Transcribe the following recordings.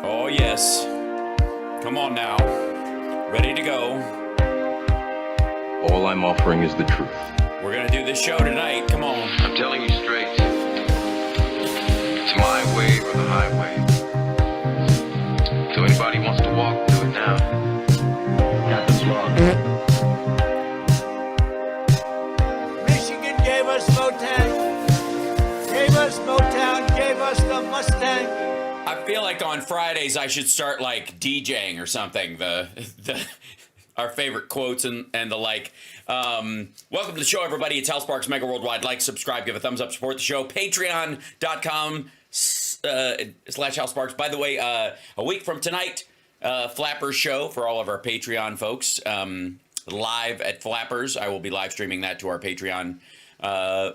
Oh, yes. Come on now. Ready to go. All I'm offering is the truth. We're going to do this show tonight. Come on. I'm telling you straight. It's my way or the highway. So anybody wants to walk, do it now. Captain's log. Michigan gave us Motown, gave us the Mustang. I feel like on Fridays I should start like DJing or something. Our favorite quotes and the like. Welcome to the show, everybody. It's Hal Sparks, Mega Worldwide. Like, subscribe, give a thumbs up, support the show. Patreon.com/Hal Sparks. By the way, a week from tonight, Flappers show for all of our Patreon folks. Live at Flappers. I will be live streaming that to our Patreon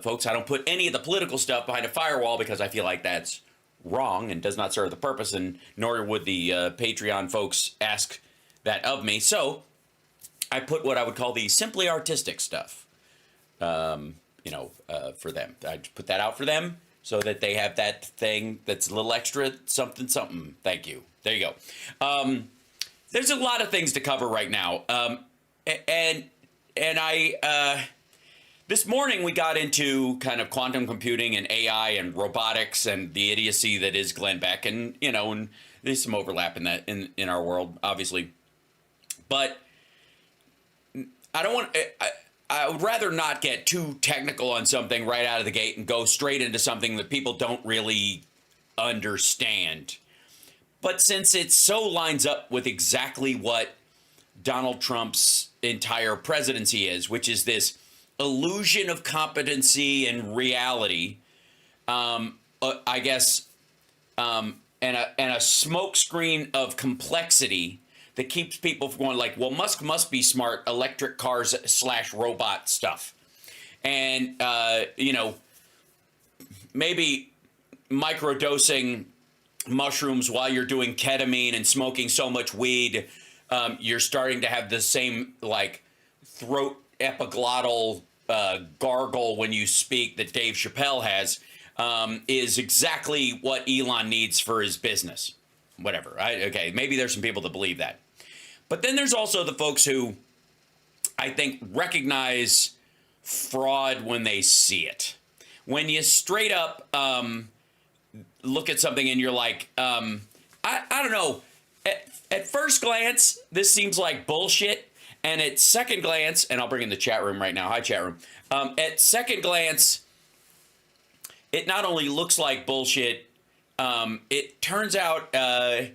folks. I don't put any of the political stuff behind a firewall because I feel like that's wrong and does not serve the purpose, and nor would the Patreon folks ask that of me. So I put what I would call the simply artistic stuff, for them. I put that out for them so that they have that thing that's a little extra something. Thank you. There you go. There's a lot of things to cover right now. This morning we got into kind of quantum computing and AI and robotics and the idiocy that is Glenn Beck, and and there's some overlap in that in our world, obviously. But I would rather not get too technical on something right out of the gate and go straight into something that people don't really understand. But since it so lines up with exactly what Donald Trump's entire presidency is, which is this illusion of competency and reality, and a smokescreen of complexity that keeps people from going like, well, Musk must be smart, electric cars / robot stuff. And, maybe microdosing mushrooms while you're doing ketamine and smoking so much weed, you're starting to have the same like throat epiglottal gargle when you speak that Dave Chappelle has, is exactly what Elon needs for his business. Whatever. Okay, maybe there's some people that believe that. But then there's also the folks who I think recognize fraud when they see it. When you straight up look at something and you're like, I don't know, at first glance, this seems like bullshit. And at second glance, and I'll bring in the chat room right now. Hi, chat room. At second glance, it not only looks like bullshit, it turns out a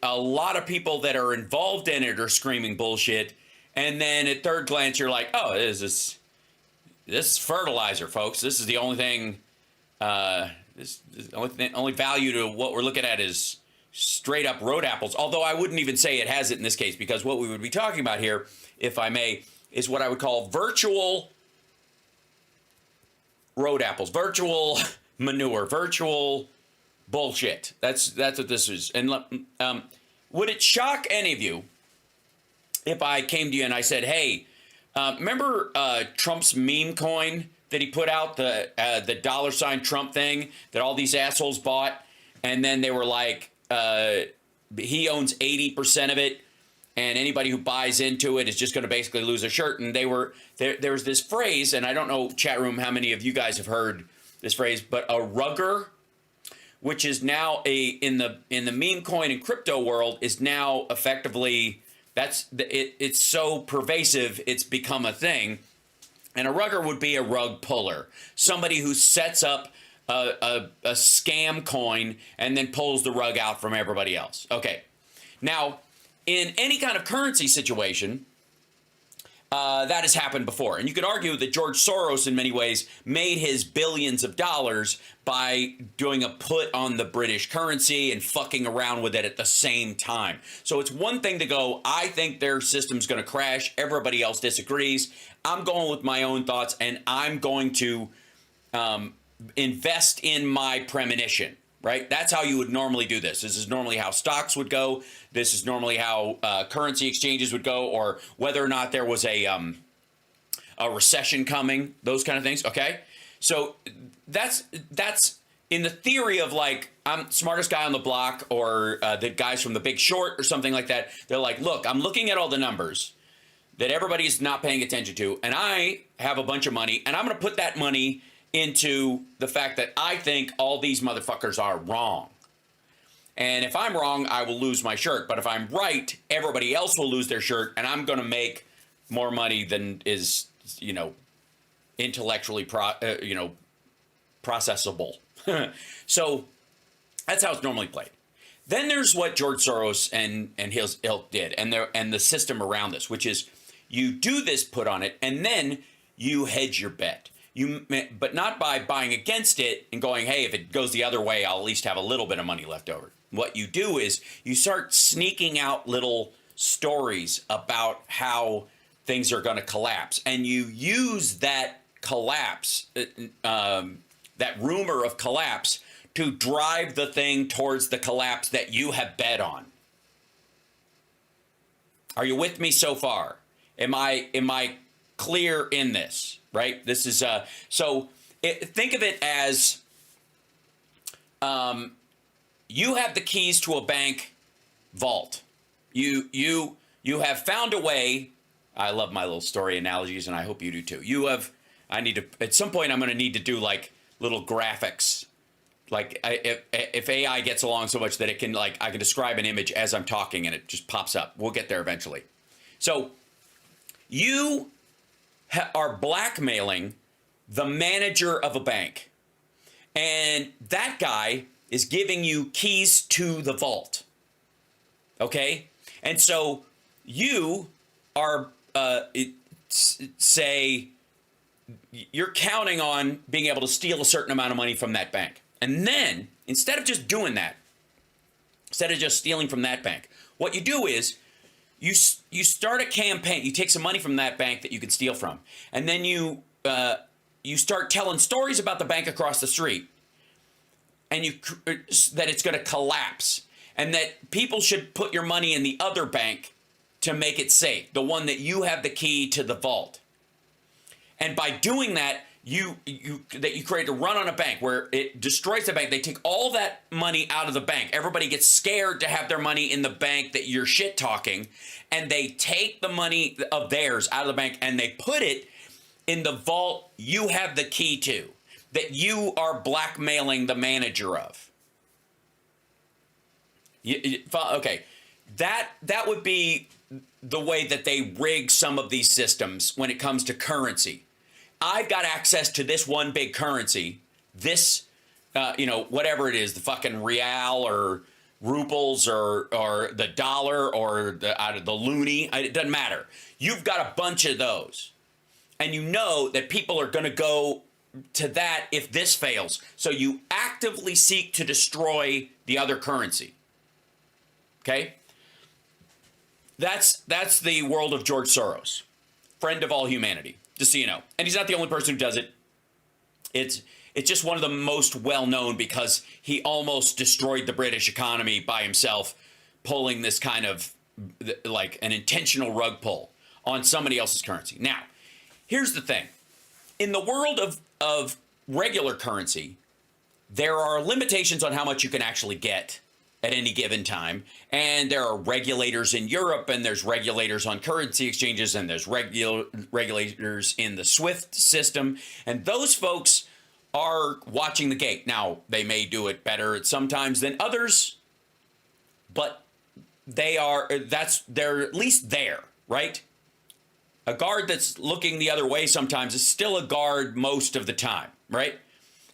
lot of people that are involved in it are screaming bullshit. And then at third glance, you're like, oh, this is fertilizer, folks. This is the only thing, only value to what we're looking at is straight up road apples. Although I wouldn't even say it has it in this case, because what we would be talking about here, if I may, is what I would call virtual road apples, virtual manure, virtual bullshit. That's what this is. And would it shock any of you if I came to you and I said, hey, remember Trump's meme coin that he put out, the $ Trump thing that all these assholes bought? And then they were like, he owns 80% of it, and anybody who buys into it is just going to basically lose a shirt. And there was this phrase, and I don't know, chat room, how many of you guys have heard this phrase, but a rugger, which is now in the meme coin and crypto world, is now effectively, it's so pervasive, it's become a thing. And a rugger would be a rug puller, somebody who sets up a scam coin and then pulls the rug out from everybody else. Okay. Now, in any kind of currency situation, that has happened before. And you could argue that George Soros, in many ways, made his billions of dollars by doing a put on the British currency and fucking around with it at the same time. So it's one thing to go, I think their system's going to crash. Everybody else disagrees. I'm going with my own thoughts, and I'm going to invest in my premonition, right? That's how you would normally do this. This is normally how stocks would go. This is normally how currency exchanges would go, or whether or not there was a recession coming, those kind of things, okay? So that's in the theory of like, I'm smartest guy on the block, or the guys from The Big Short or something like that, they're like, look, I'm looking at all the numbers that everybody's not paying attention to, and I have a bunch of money, and I'm going to put that money into the fact that I think all these motherfuckers are wrong. And if I'm wrong, I will lose my shirt. But if I'm right, everybody else will lose their shirt, and I'm going to make more money than is, intellectually processable. So that's how it's normally played. Then there's what George Soros and his ilk did, and the system around this, which is you do this put on it, and then you hedge your bet. But not by buying against it and going, hey, if it goes the other way, I'll at least have a little bit of money left over. What you do is you start sneaking out little stories about how things are going to collapse. And you use that collapse, that rumor of collapse, to drive the thing towards the collapse that you have bet on. Are you with me so far? Am I clear in this? Right? This is think of it as you have the keys to a bank vault. You have found a way. I love my little story analogies, and I hope you do too. At some point I'm going to need to do like little graphics. Like if AI gets along so much that it can, like, I can describe an image as I'm talking and it just pops up. We'll get there eventually. So you are blackmailing the manager of a bank, and that guy is giving you keys to the vault. Okay? And so you are, say, you're counting on being able to steal a certain amount of money from that bank. And then, instead of just doing that, instead of just stealing from that bank, what you do is you start a campaign. You take some money from that bank that you could steal from, and then you start telling stories about the bank across the street, and that it's going to collapse, and that people should put your money in the other bank to make it safe, the one that you have the key to the vault. And by doing that, you create a run on a bank where it destroys the bank. They take all that money out of the bank. Everybody gets scared to have their money in the bank that you're shit talking, and they take the money of theirs out of the bank and they put it in the vault you have the key to, that you are blackmailing the manager of. Okay, that would be the way that they rig some of these systems when it comes to currency. I've got access to this one big currency, this, whatever it is, the fucking real or ruples or the dollar or the loonie. It doesn't matter. You've got a bunch of those. And you know that people are going to go to that if this fails. So you actively seek to destroy the other currency. Okay? That's the world of George Soros, friend of all humanity. Just so you know. And he's not the only person who does it. It's just one of the most well-known because he almost destroyed the British economy by himself, pulling this kind of like an intentional rug pull on somebody else's currency. Now, here's the thing. In the world of regular currency, there are limitations on how much you can actually get at any given time. And there are regulators in Europe, and there's regulators on currency exchanges, and there's regulators in the SWIFT system. And those folks are watching the gate. Now, they may do it better at sometimes than others, but they're at least there, right? A guard that's looking the other way sometimes is still a guard most of the time, right?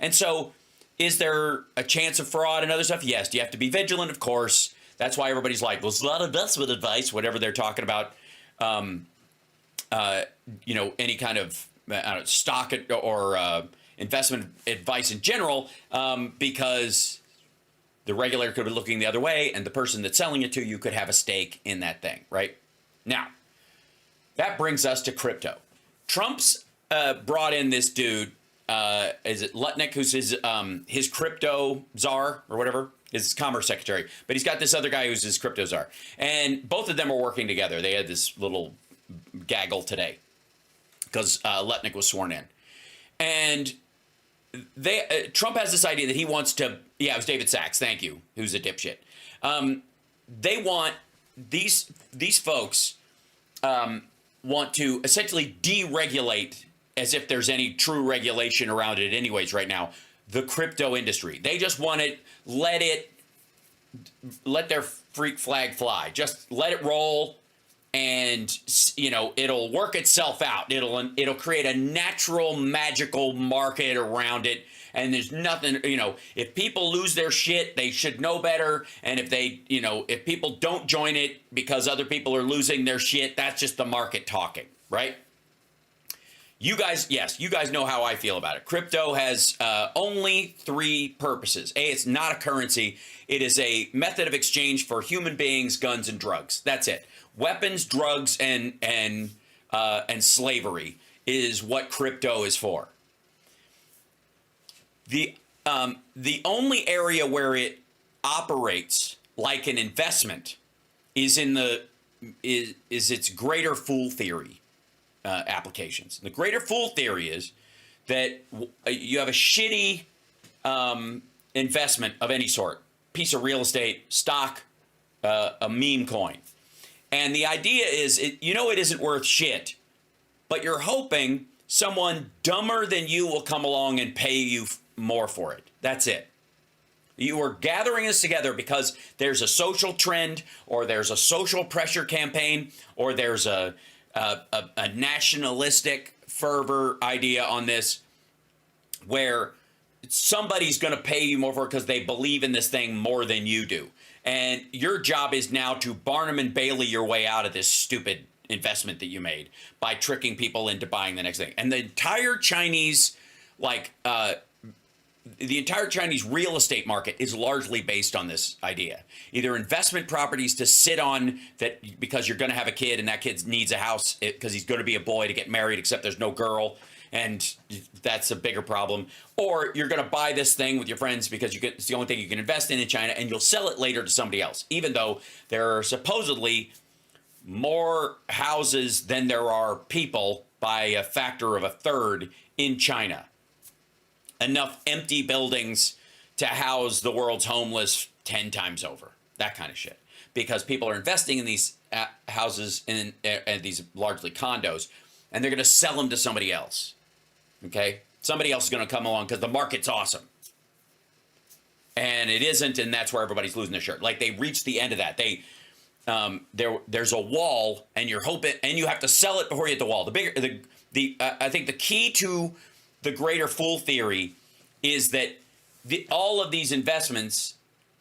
And so, is there a chance of fraud and other stuff? Yes. Do you have to be vigilant? Of course. That's why everybody's like, well, it's a lot of investment advice, whatever they're talking about, any kind of stock or investment advice in general, because the regulator could be looking the other way, and the person that's selling it to you could have a stake in that thing, right? Now, that brings us to crypto. Trump's brought in this dude. Is it Lutnick, who's his crypto czar or whatever, his commerce secretary, but he's got this other guy who's his crypto czar, and both of them are working together. They had this little gaggle today because Lutnick was sworn in, and Trump has this idea that he wants to. Yeah, it was David Sachs. Thank you. Who's a dipshit. They want these folks want to essentially deregulate, as if there's any true regulation around it anyways right now, the crypto industry. They just want to let their freak flag fly. Just let it roll, and it'll work itself out. It'll create a natural magical market around it. And there's nothing, if people lose their shit, they should know better. And if people don't join it because other people are losing their shit, that's just the market talking, right? You guys know how I feel about it. Crypto has only three purposes. A, it's not a currency. It is a method of exchange for human beings, guns, and drugs. That's it. Weapons, drugs, and slavery is what crypto is for. The only area where it operates like an investment is in its greater fool theory applications. The greater fool theory is that you have a shitty investment of any sort, piece of real estate, stock, a meme coin, and the idea is it isn't worth shit, but you're hoping someone dumber than you will come along and pay you more for it. That's it. You are gathering this together because there's a social trend, or there's a social pressure campaign, or there's a nationalistic fervor idea on this, where somebody's going to pay you more for it because they believe in this thing more than you do. And your job is now to Barnum and Bailey your way out of this stupid investment that you made by tricking people into buying the next thing. And the entire Chinese, the entire Chinese real estate market is largely based on this idea. Either investment properties to sit on that because you're going to have a kid and that kid needs a house because he's going to be a boy to get married, except there's no girl, and that's a bigger problem. Or you're going to buy this thing with your friends because it's the only thing you can invest in China, and you'll sell it later to somebody else, even though there are supposedly more houses than there are people by a factor of a third in China. Enough empty buildings to house the world's homeless 10 times over. That kind of shit. Because people are investing in these houses and these largely condos, and they're going to sell them to somebody else. Okay? Somebody else is going to come along because the market's awesome. And it isn't, and that's where everybody's losing their shirt. Like, they reached the end of that. There's a wall, and you're hoping, and you have to sell it before you hit the wall. I think the key to the greater fool theory is that all of these investments,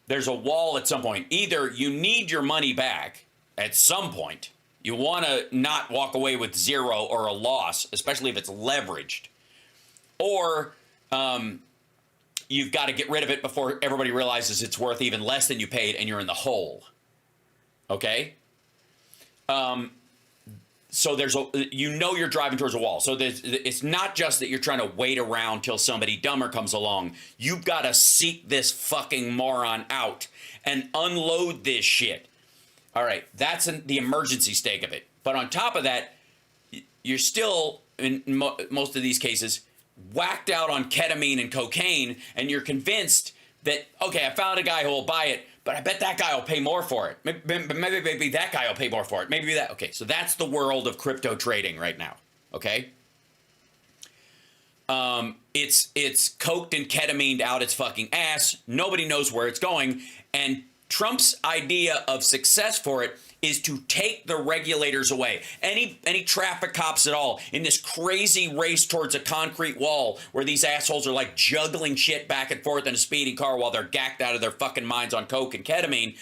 there's a wall at some point. Either you need your money back at some point. You want to not walk away with zero or a loss, especially if it's leveraged. Or you've got to get rid of it before everybody realizes it's worth even less than you paid and you're in the hole. Okay? So you're driving towards a wall. So it's not just that you're trying to wait around till somebody dumber comes along. You've got to seek this fucking moron out and unload this shit. All right, that's the emergency stake of it. But on top of that, you're still, in most of these cases, whacked out on ketamine and cocaine, and you're convinced that, okay, I found a guy who will buy it, but I bet that guy will pay more for it. Maybe that guy will pay more for it. Maybe that. Okay, so that's the world of crypto trading right now. Okay, it's coked and ketamined out its fucking ass. Nobody knows where it's going, and Trump's idea of success for it is to take the regulators away. Any traffic cops at all in this crazy race towards a concrete wall where these assholes are like juggling shit back and forth in a speeding car while they're gacked out of their fucking minds on coke and ketamine.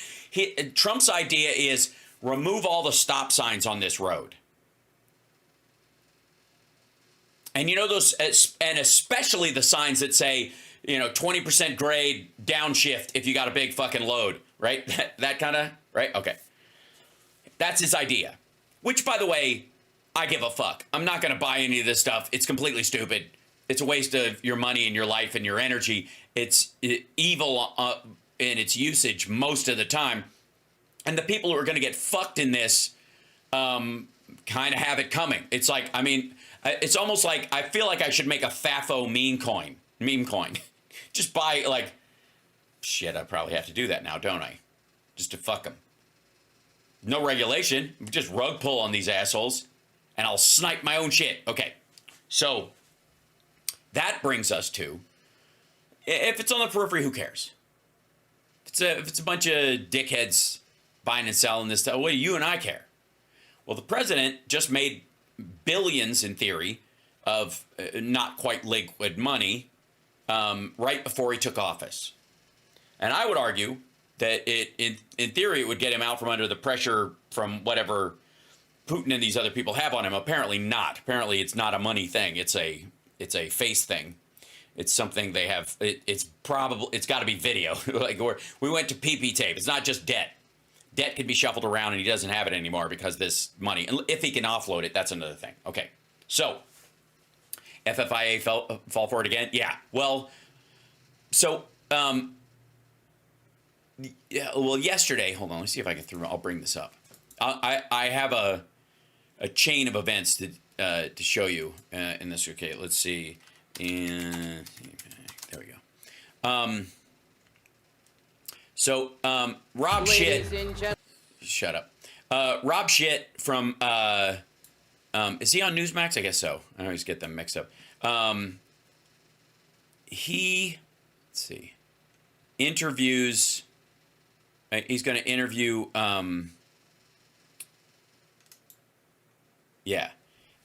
Trump's idea is remove all the stop signs on this road. And those, and especially the signs that say, 20% grade downshift if you got a big fucking load, right? That kind of, right? Okay. That's his idea, which, by the way, I give a fuck. I'm not going to buy any of this stuff. It's completely stupid. It's a waste of your money and your life and your energy. It's evil in its usage most of the time. And the people who are going to get fucked in this kind of have it coming. It's like, it's almost like I feel like I should make a FAFO meme coin. meme coin. Just buy, like, shit, I probably have to do that now, don't I? Just to fuck them. No regulation, just rug pull on these assholes, and I'll snipe my own shit. Okay, so that brings us to, if it's on the periphery, who cares? If it's a bunch of dickheads buying and selling this stuff, what do you and I care? Well, the president just made billions, in theory, of not quite liquid money right before he took office. And I would argue that in theory, it would get him out from under the pressure from whatever Putin and these other people have on him. Apparently not. Apparently it's not a money thing. It's a face thing. It's something they have. It's got to be video. Like we went to PP tape. It's not just debt. Debt can be shuffled around, and he doesn't have it anymore because this money. And if he can offload it, that's another thing. Okay, so FFIA fall for it again. Yeah. Well, so yeah. Well, yesterday. Hold on. Let's see if I can I'll bring this up. I have a chain of events to show you in this. Okay. Let's see. And there we go. So Rob Shit. Shut up. Rob Shit from is he on Newsmax? I guess so. I always get them mixed up. He let's see. Interviews. He's going to interview. Yeah.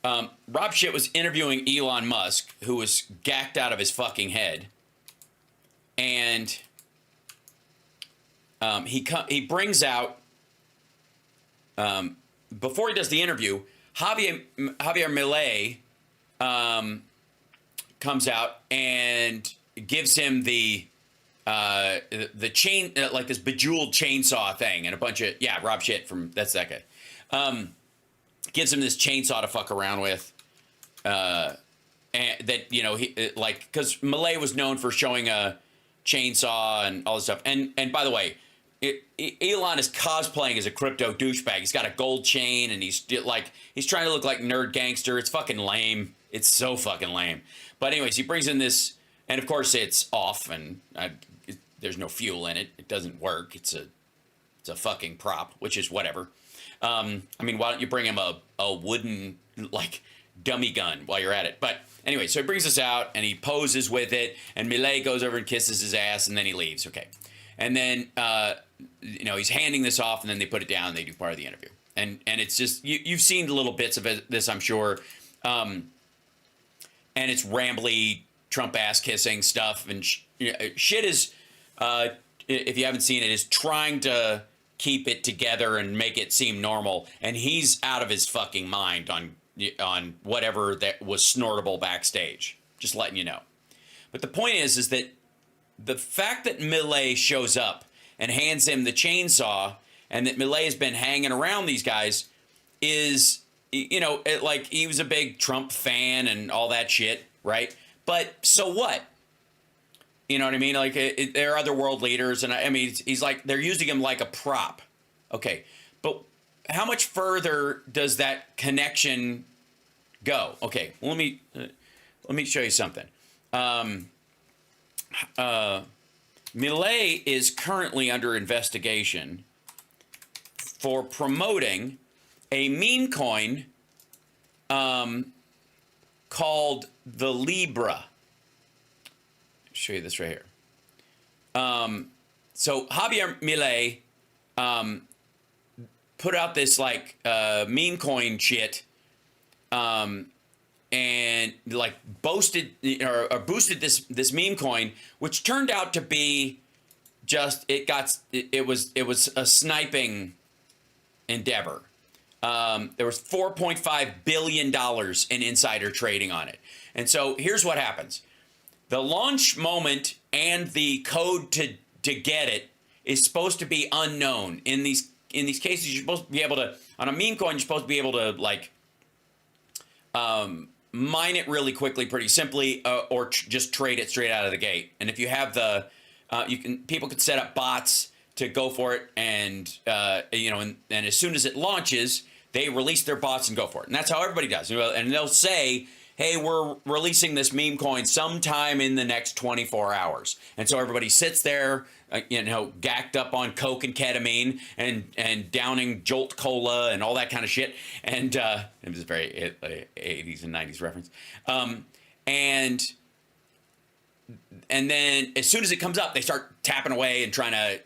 Rob Shit was interviewing Elon Musk, who was gacked out of his fucking head, and he brings out before he does the interview, Javier Milei comes out and gives him the chain, like this bejeweled chainsaw thing, and a bunch of Rob Shit from that's that guy. Gives him this chainsaw to fuck around with, and that he like because Milei was known for showing a chainsaw and all this stuff. And by the way, Elon is cosplaying as a crypto douchebag. He's got a gold chain and he's trying to look like nerd gangster. It's fucking lame. It's so fucking lame. But anyways, he brings in this, and of course it's off, and there's no fuel in it. It doesn't work. It's a fucking prop, which is whatever. I mean, why don't you bring him a wooden, like, dummy gun while you're at it? But anyway, so he brings this out, and he poses with it, and Milei goes over and kisses his ass, and then he leaves. Okay. And then, he's handing this off, and then they put it down, and they do part of the interview. And it's just, you've seen little bits of this, I'm sure. And it's rambly, Trump ass-kissing stuff, and shit is, if you haven't seen it, is trying to keep it together and make it seem normal, and he's out of his fucking mind on whatever that was snortable backstage. Just letting you know. But the point is that the fact that Milei shows up and hands him the chainsaw, and that Milei has been hanging around these guys, is like he was a big Trump fan and all that shit, right? But so what? You know what I mean? Like, there are other world leaders, and I mean, he's like, they're using him like a prop. Okay, but how much further does that connection go? Okay, well, let me show you something. Milei is currently under investigation for promoting a meme coin called the Libra. Show you this right here. So Javier Milei put out this like meme coin shit, and like boosted this meme coin, which turned out to be just it was a sniping endeavor. There was $4.5 billion in insider trading on it, and so here's what happens. The launch moment and the code to get it is supposed to be unknown. In these cases, you're supposed to be able to, on a meme coin, you're supposed to be able to like mine it really quickly, pretty simply, or just trade it straight out of the gate. And if you have the, people could set up bots to go for it, and and as soon as it launches, they release their bots and go for it. And that's how everybody does. And they'll say, hey, we're releasing this meme coin sometime in the next 24 hours. And so everybody sits there, gacked up on coke and ketamine and downing Jolt Cola and all that kind of shit. And it was a very 80s and 90s reference. And then as soon as it comes up, they start tapping away and trying to,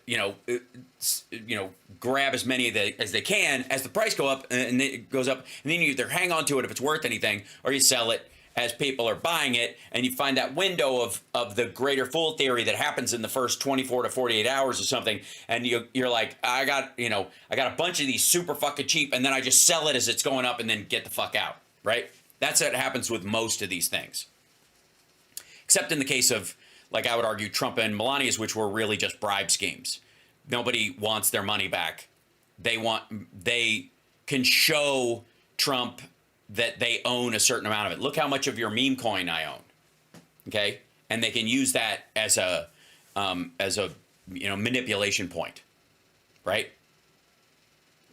grab as many as they can as the price go up and it goes up. And then you either hang on to it if it's worth anything, or you sell it as people are buying it. And you find that window of the greater fool theory that happens in the first 24 to 48 hours or something. And you're like, I got a bunch of these super fucking cheap, and then I just sell it as it's going up and then get the fuck out, right? That's what happens with most of these things. Except in the case of, like I would argue, Trump and Melania's, which were really just bribe schemes. Nobody wants their money back. They can show Trump that they own a certain amount of it. Look how much of your meme coin I own. Okay? And they can use that as a manipulation point. Right?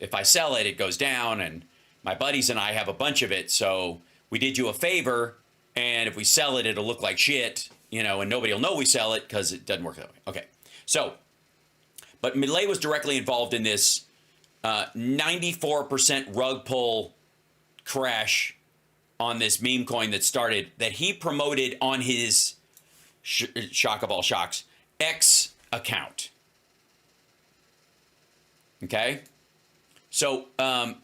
If I sell it, it goes down, and my buddies and I have a bunch of it, so we did you a favor. And if we sell it, it'll look like shit, and nobody will know we sell it because it doesn't work that way. Okay. So, but Milei was directly involved in this 94% rug pull crash on this meme coin that he promoted on his, shock of all shocks, X account. Okay. So,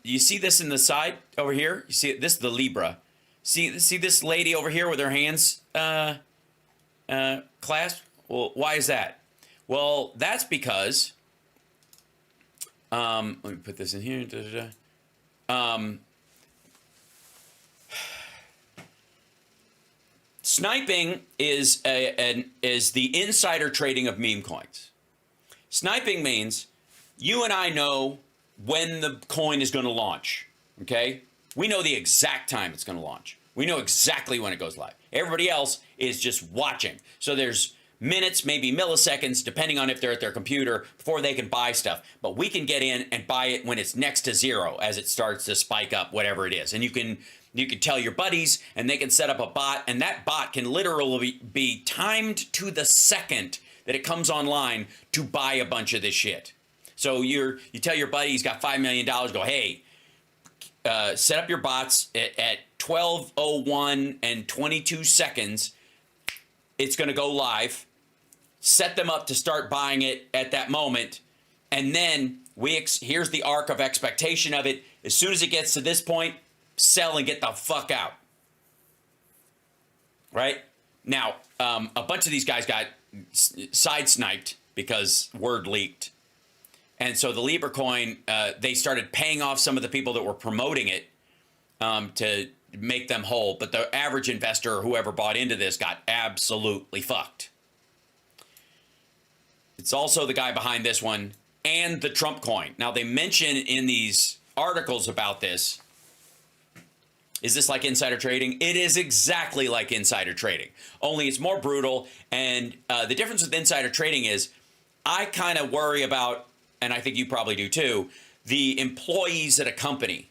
you see this in the side over here? You see it? This is the Libra. See this lady over here with her hands clasped? Well, why is that? Well, that's because, let me put this in here. Sniping is the insider trading of meme coins. Sniping means you and I know when the coin is going to launch, okay? We know the exact time it's going to launch. We know exactly when it goes live. Everybody else is just watching. So there's minutes, maybe milliseconds, depending on if they're at their computer, before they can buy stuff. But we can get in and buy it when it's next to zero, as it starts to spike up, whatever it is. And you can tell your buddies, and they can set up a bot, and that bot can literally be timed to the second that it comes online to buy a bunch of this shit. So you tell your buddy he's got $5 million, go, hey, set up your bots at 12:01 and 22 seconds. It's going to go live. Set them up to start buying it at that moment. And then here's the arc of expectation of it. As soon as it gets to this point, sell and get the fuck out. Right? Now, a bunch of these guys got side sniped because word leaked. And so the Libra coin, they started paying off some of the people that were promoting it to make them whole. But the average investor or whoever bought into this got absolutely fucked. It's also the guy behind this one and the Trump coin. Now, they mention in these articles about this, is this like insider trading? It is exactly like insider trading, only it's more brutal. And the difference with insider trading is I kind of worry about, and I think you probably do too, the employees at a company.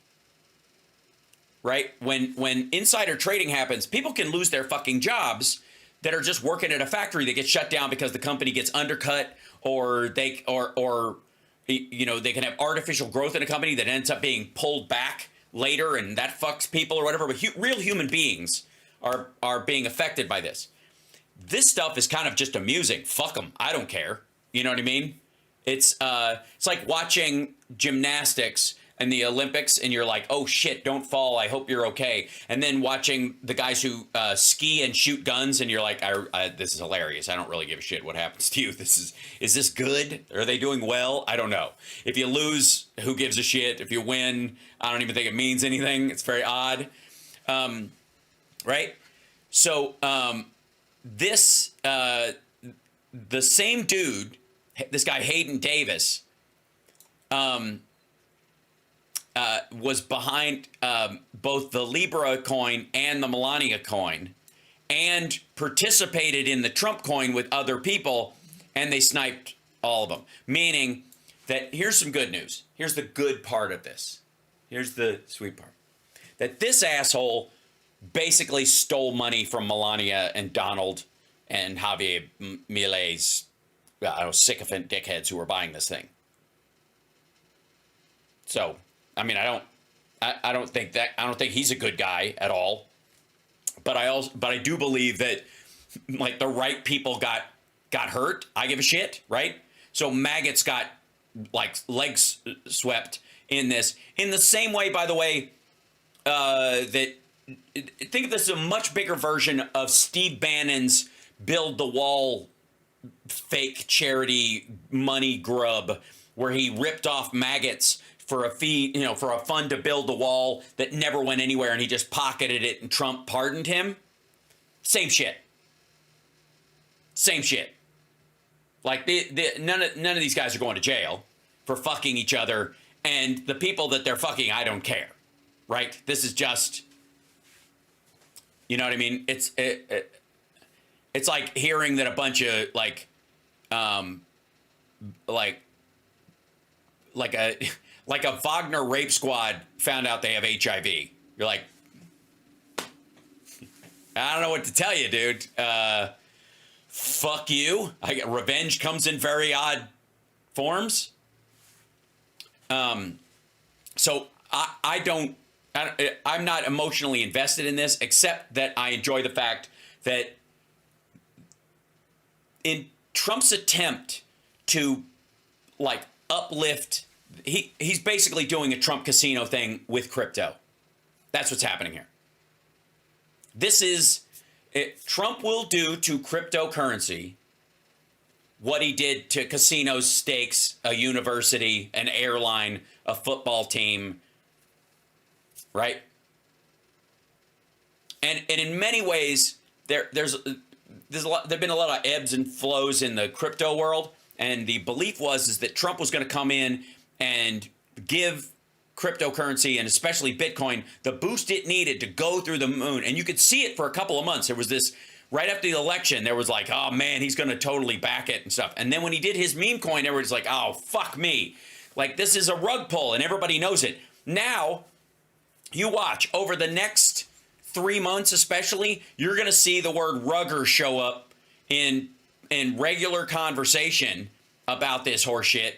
Right? When insider trading happens, people can lose their fucking jobs that are just working at a factory that gets shut down because the company gets undercut, or they can have artificial growth in a company that ends up being pulled back later, and that fucks people or whatever. But real human beings are being affected by this. This stuff is kind of just amusing. Fuck them. I don't care. You know what I mean? It's like watching gymnastics in the Olympics, and you're like, oh shit, don't fall, I hope you're okay. And then watching the guys who ski and shoot guns, and you're like, this is hilarious. I don't really give a shit what happens to you. Is this good? Are they doing well? I don't know. If you lose, who gives a shit? If you win, I don't even think it means anything. It's very odd. Right? So the same dude, this guy Hayden Davis, was behind both the Libra coin and the Melania coin, and participated in the Trump coin with other people, and they sniped all of them. Meaning that, here's some good news. Here's the good part of this. Here's the sweet part. That this asshole basically stole money from Melania and Donald and Javier Milei's sycophant dickheads who were buying this thing. So, I mean, I don't think he's a good guy at all. But I do believe that like the right people got hurt. I give a shit, right? So maggots got like legs swept in this. In the same way, by the way, that think of this as a much bigger version of Steve Bannon's Build the Wall fake charity money grub, where he ripped off maggots for a fee, for a fund to build the wall that never went anywhere, and he just pocketed it and Trump pardoned him. Same shit. Same shit. Like none of these guys are going to jail for fucking each other, and the people that they're fucking, I don't care. Right? This is just, you know what I mean? It's like hearing that a bunch of like a Wagner rape squad found out they have HIV. You're like, I don't know what to tell you, dude. Fuck you. Revenge comes in very odd forms. So I'm not emotionally invested in this, except that I enjoy the fact that in Trump's attempt to like uplift, he's basically doing a Trump casino thing with crypto. That's what's happening here. This is Trump will do to cryptocurrency what he did to casinos, stakes, a university, an airline, a football team, right? And in many ways, there's been a lot of ebbs and flows in the crypto world, and the belief is that Trump was going to come in and give cryptocurrency, and especially Bitcoin, the boost it needed to go through the moon. And you could see it for a couple of months. There was this, right after the election, there was like, oh man, he's going to totally back it and stuff. And then when he did his meme coin, everybody's like, oh, fuck me. Like, this is a rug pull, and everybody knows it. Now, you watch, over the next 3 months especially, you're going to see the word rugger show up in regular conversation about this horseshit.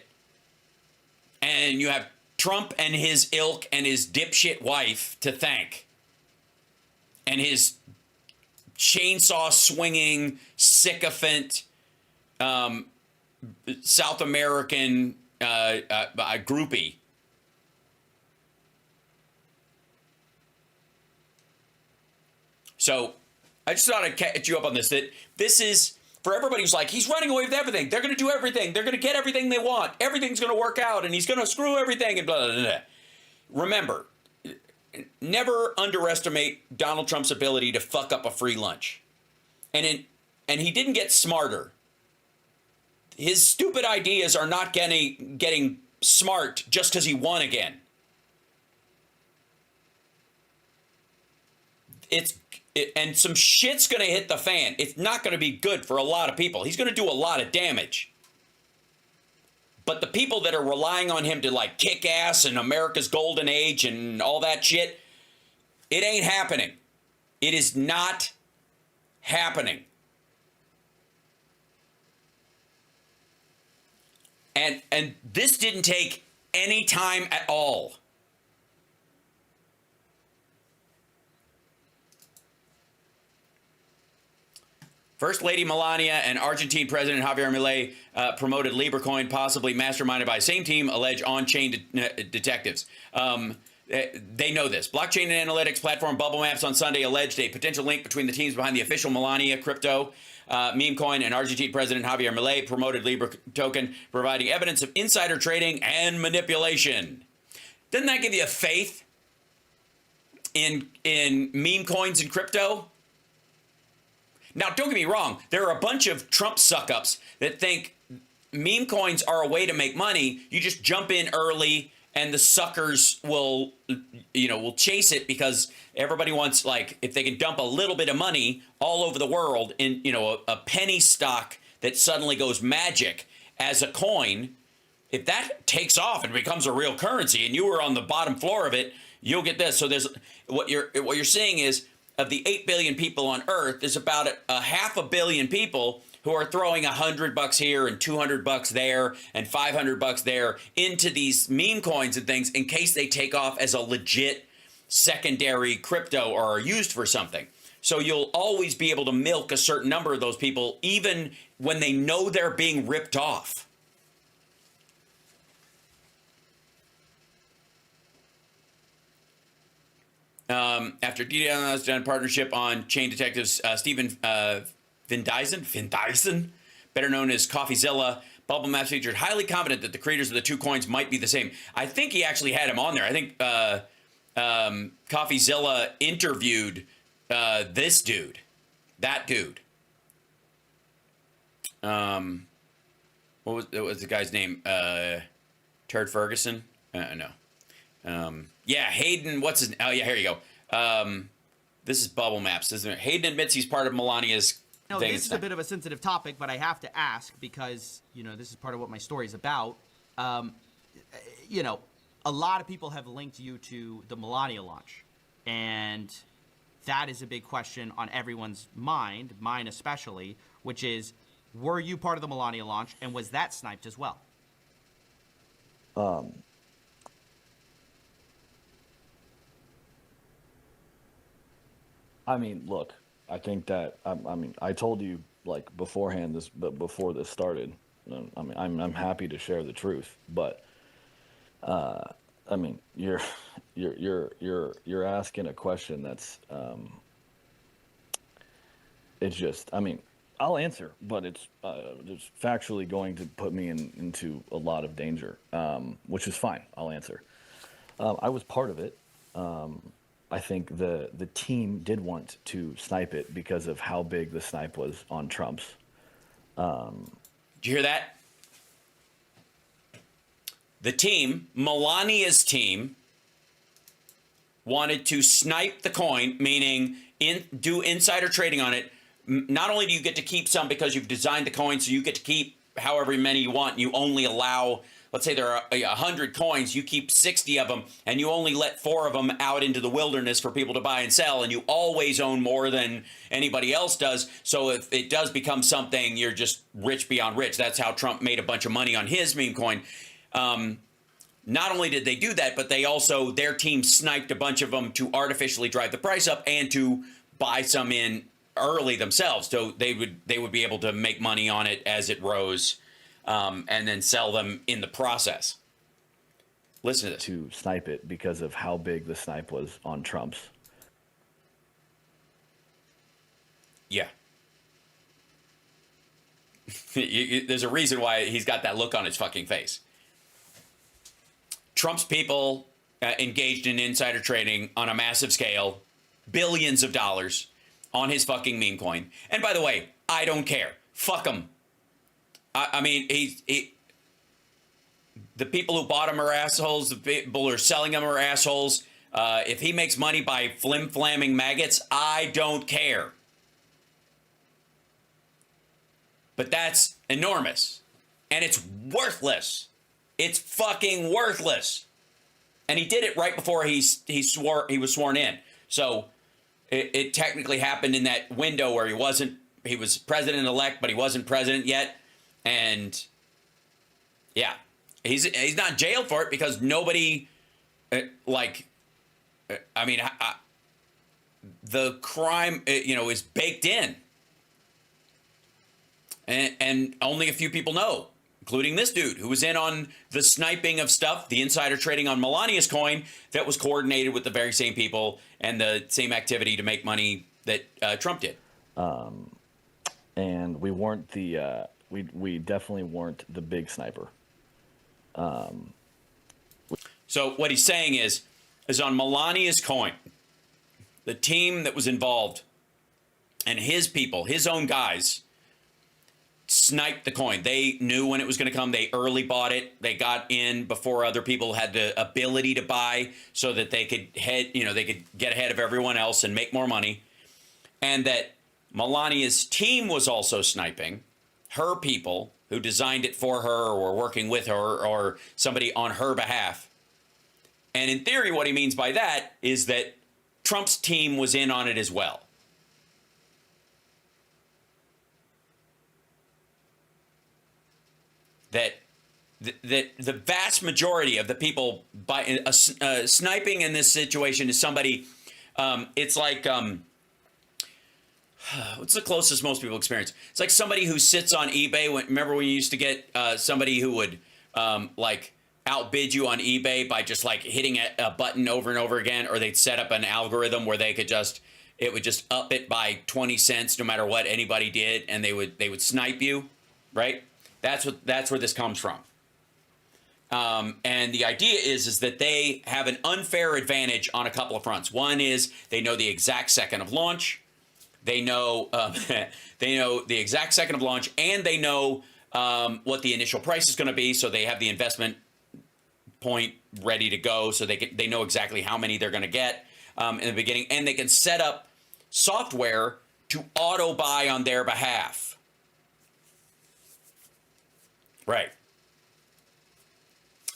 And you have Trump and his ilk and his dipshit wife to thank. And his chainsaw swinging, sycophant, South American groupie. So I just thought I'd catch you up on this, that this is, for everybody who's like, he's running away with everything. They're going to do everything. They're going to get everything they want. Everything's going to work out, and he's going to screw everything, and blah, blah, blah. Remember, never underestimate Donald Trump's ability to fuck up a free lunch. And he didn't get smarter. His stupid ideas are not getting smart just because he won again. And some shit's going to hit the fan. It's not going to be good for a lot of people. He's going to do a lot of damage. But the people that are relying on him to like kick ass and America's golden age and all that shit, it ain't happening. It is not happening. And this didn't take any time at all. First Lady Melania and Argentine President Javier Milei promoted LibreCoin, possibly masterminded by the same team, allege on-chain detectives. They know this. Blockchain and analytics platform Bubble Maps on Sunday alleged a potential link between the teams behind the official Melania crypto meme coin and Argentine President Javier Milei promoted Libra token, providing evidence of insider trading and manipulation. Doesn't that give you a faith in meme coins and crypto? Now, don't get me wrong. There are a bunch of Trump suck-ups that think meme coins are a way to make money. You just jump in early and the suckers will chase it because everybody wants, like, if they can dump a little bit of money all over the world in, a penny stock that suddenly goes magic as a coin, if that takes off and becomes a real currency and you were on the bottom floor of it, you'll get this. So there's what you're seeing is of the 8 billion people on Earth, there's about a half a billion people who are throwing $100 here and $200 there and $500 there into these meme coins and things in case they take off as a legit secondary crypto or are used for something. So you'll always be able to milk a certain number of those people, even when they know they're being ripped off. After DDoS has done partnership on chain detectives, Stephen Van Dyson, better known as CoffeeZilla, Bubble Maps featured highly confident that the creators of the two coins might be the same. I think he actually had him on there. I think CoffeeZilla interviewed this dude, that dude. What was the guy's name? Turd Ferguson? No. Yeah, Hayden. What's his? Oh yeah, here you go. This is Bubble Maps, isn't it? Hayden admits he's part of Melania's. No, this is a bit of a sensitive topic, but I have to ask because this is part of what my story is about. A lot of people have linked you to the Melania launch, and that is a big question on everyone's mind, mine especially, which is, were you part of the Melania launch, and was that sniped as well? I mean, look, I think that I told you like beforehand before this started. I mean, I'm happy to share the truth, but I mean, you're asking a question that's it's just, I mean, I'll answer, but it's factually going to put me into a lot of danger, which is fine. I'll answer. I was part of it. I think the team did want to snipe it because of how big the snipe was on Trump's. Did you hear that? The team, Melania's team, wanted to snipe the coin, meaning do insider trading on it. Not only do you get to keep some because you've designed the coin, so you get to keep however many you want. You only allow, let's say there are 100 coins, you keep 60 of them, and you only let 4 of them out into the wilderness for people to buy and sell, and you always own more than anybody else does. So if it does become something, you're just rich beyond rich. That's how Trump made a bunch of money on his meme coin. Not only did they do that, but they also, their team sniped a bunch of them to artificially drive the price up and to buy some in early themselves. So they would be able to make money on it as it rose, and then sell them in the process. Listen to this. To snipe it because of how big the snipe was on Trump's. Yeah. There's a reason why he's got that look on his fucking face. Trump's people engaged in insider trading on a massive scale, billions of dollars on his fucking meme coin. And by the way, I don't care. Fuck him. I mean, the people who bought him are assholes. The people who are selling him are assholes. If he makes money by flim-flamming maggots, I don't care. But that's enormous. And it's worthless. It's fucking worthless. And he did it right before he was sworn in. So it technically happened in that window where he was president-elect, but he wasn't president yet. And yeah, he's not jailed for it because nobody, the crime, is baked in. And only a few people know, including this dude who was in on the sniping of stuff, the insider trading on Melania's coin that was coordinated with the very same people and the same activity to make money that Trump did. And we weren't we definitely weren't the big sniper. So what he's saying is on Melania's coin, the team that was involved and his people, his own guys, sniped the coin. They knew when it was going to come. They early bought it. They got in before other people had the ability to buy so that they could get ahead of everyone else and make more money. And that Melania's team was also sniping her people who designed it for her or were working with her or somebody on her behalf. And in theory, what he means by that is that Trump's team was in on it as well. That the vast majority of the people sniping in this situation is somebody. It's like what's the closest most people experience? It's like somebody who sits on eBay. Remember when you used to get somebody who would like outbid you on eBay by just like hitting a button over and over again, or they'd set up an algorithm where they could it would just up it by 20 cents no matter what anybody did, and they would snipe you, right? That's where this comes from. And the idea is that they have an unfair advantage on a couple of fronts. One is they know the exact second of launch. They know the exact second of launch, and they know what the initial price is going to be. So they have the investment point ready to go. So they know exactly how many they're going to get in the beginning, and they can set up software to auto buy on their behalf. Right.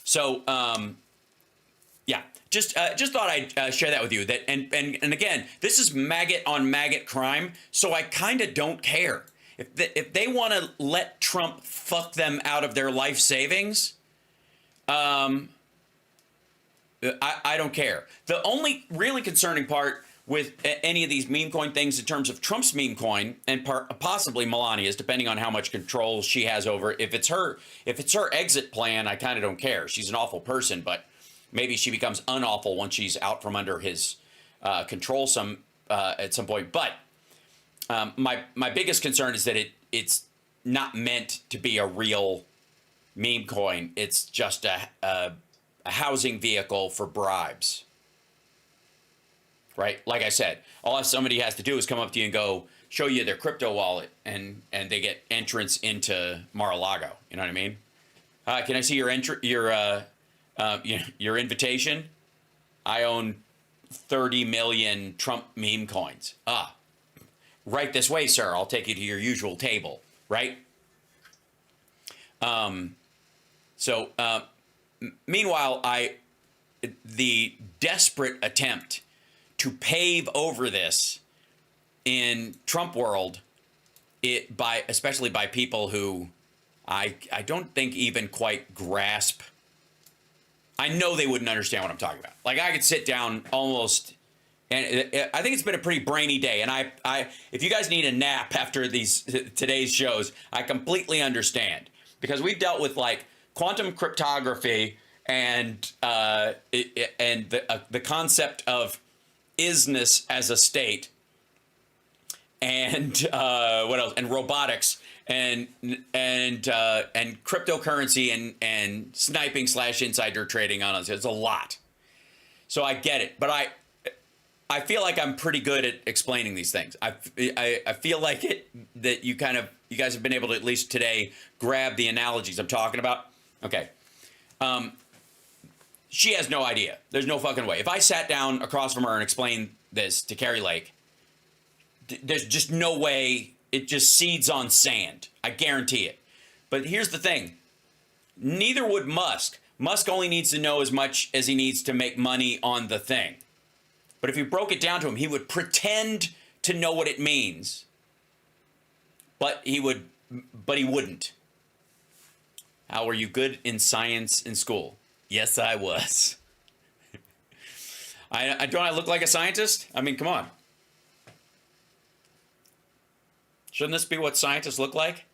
So, yeah, just thought I'd share that with you. That and again, this is maggot on maggot crime, so I kind of don't care if they want to let Trump fuck them out of their life savings. I don't care. The only really concerning part with any of these meme coin things in terms of Trump's meme coin and possibly Melania's, depending on how much control she has over. If it's her exit plan, I kind of don't care. She's an awful person, but maybe she becomes unawful once she's out from under his control at some point. But my biggest concern is that it's not meant to be a real meme coin. It's just a housing vehicle for bribes. Right? Like I said, all somebody has to do is come up to you and go, show you their crypto wallet, and they get entrance into Mar-a-Lago. You know what I mean? Can I see your invitation? I own 30 million Trump meme coins. Right this way, sir. I'll take you to your usual table. Right? Meanwhile, the desperate attempt to pave over this in Trump world, especially by people who I don't think even quite grasp. I know they wouldn't understand what I'm talking about. Like, I could sit down almost, and I think it's been a pretty brainy day. And I if you guys need a nap after today's shows, I completely understand, because we've dealt with like quantum cryptography and the concept of isness as a state, and what else? And robotics, and cryptocurrency, and sniping / insider trading on us. It's a lot. So I get it, but I feel like I'm pretty good at explaining these things. I feel like that you guys have been able to, at least today, grab the analogies I'm talking about. Okay. She has no idea. There's no fucking way. If I sat down across from her and explained this to Carrie Lake, there's just no way. It just seeds on sand. I guarantee it. But here's the thing. Neither would Musk. Musk only needs to know as much as he needs to make money on the thing. But if you broke it down to him, he would pretend to know what it means. But he wouldn't. How were you good in science in school? Yes, I was. Don't I look like a scientist? I mean, come on. Shouldn't this be what scientists look like?